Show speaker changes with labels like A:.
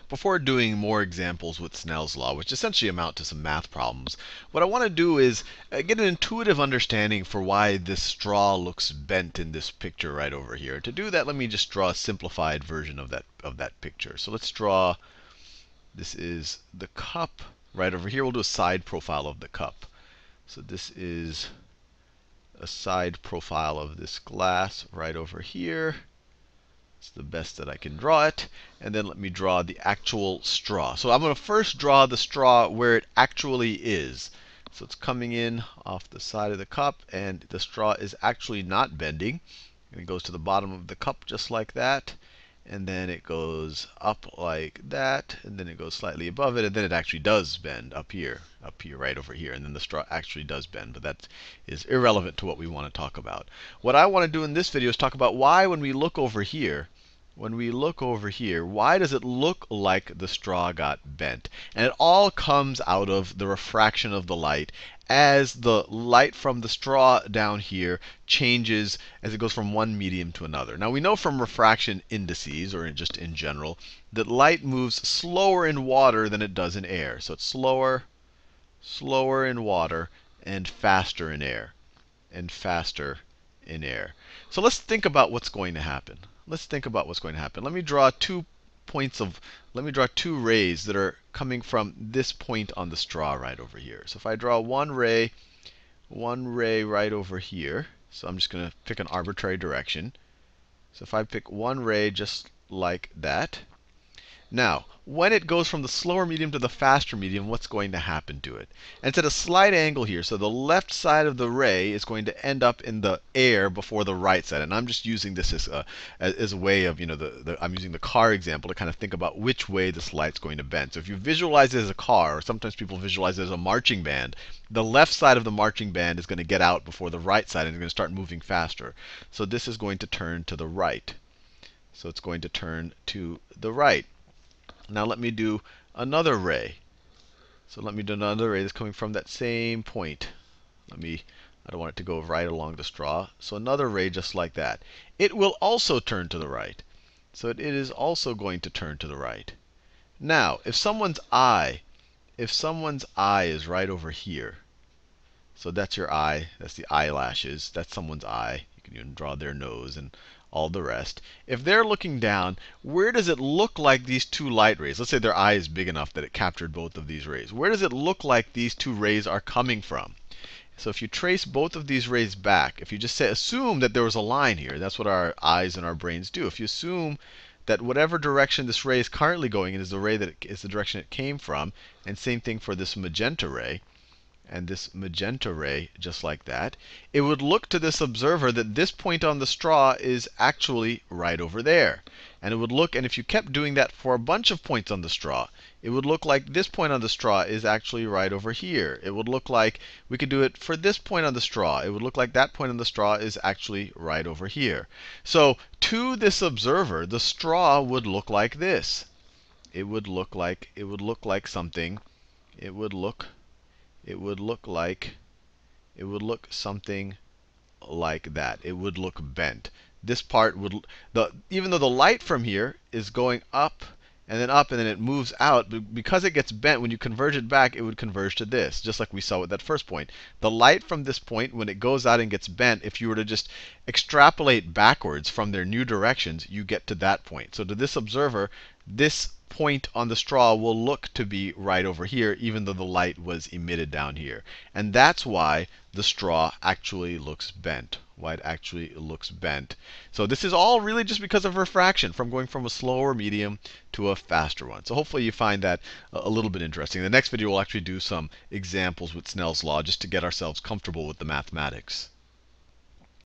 A: before doing more examples with Snell's law, which essentially amount to some math problems, what I want to do is get an intuitive understanding for why this straw looks bent in this picture right over here. To do that, let me just draw a simplified version of that picture. So let's draw, this is the cup right over here. We'll do a side profile of the cup. So this is a side profile of this glass right over here. It's the best that I can draw it. And then let me draw the actual straw. So I'm going to first draw the straw where it actually is. So it's coming in off the side of the cup, and the straw is actually not bending. And it goes to the bottom of the cup just like that. And then it goes up like that, and then it goes slightly above it, and then it actually does bend up here, right over here. And then the straw actually does bend, but that is irrelevant to what we want to talk about. What I want to do in this video is talk about why when we look over here, why does it look like the straw got bent? And it all comes out of the refraction of the light as the light from the straw down here changes as it goes from one medium to another. Now we know from refraction indices, or just in general, that light moves slower in water than it does in air. So it's slower in water, and faster in air, So let's think about what's going to happen. Let me draw two rays that are coming from this point on the straw right over here. So if I draw one ray right over here, so I'm just going to pick an arbitrary direction. So if I pick one ray just like that, now, when it goes from the slower medium to the faster medium, what's going to happen to it? And it's at a slight angle here. So the left side of the ray is going to end up in the air before the right side. And I'm just using this as a way of, I'm using the car example to kind of think about which way this light's going to bend. So if you visualize it as a car, or sometimes people visualize it as a marching band, the left side of the marching band is going to get out before the right side, and it's going to start moving faster. So this is going to turn to the right. So it's going to turn to the right. Now let me do another ray. So let me do another ray that's coming from that same point. I don't want it to go right along the straw. So another ray just like that. It will also turn to the right. So it is also going to turn to the right. Now, if someone's eye is right over here, so that's your eye, that's the eyelashes, that's someone's eye. You can even draw their nose and all the rest. If they're looking down, where does it look like these two light rays? Let's say their eye is big enough that it captured both of these rays. Where does it look like these two rays are coming from? So if you trace both of these rays back, if you just assume that there was a line here, that's what our eyes and our brains do. If you assume that whatever direction this ray is currently going in is the direction it came from, and same thing for this magenta ray, and this magenta ray just like that, it would look to this observer that this point on the straw is actually right over there. And it would look, and if you kept doing that for a bunch of points on the straw, it would look like this point on the straw is actually right over here. It would look like we could do it for this point on the straw. It would look like that point on the straw is actually right over here. So to this observer, the straw would look like this. It would look like something something like that. It would look bent. This part would, even though the light from here is going up, and then it moves out, because it gets bent, when you converge it back, it would converge to this, just like we saw with that first point. The light from this point, when it goes out and gets bent, if you were to just extrapolate backwards from their new directions, you get to that point. So to this observer, this point on the straw will look to be right over here, even though the light was emitted down here. And that's why the straw actually looks bent. So this is all really just because of refraction, from going from a slower medium to a faster one. So hopefully you find that a little bit interesting. In the next video, we'll actually do some examples with Snell's law just to get ourselves comfortable with the mathematics.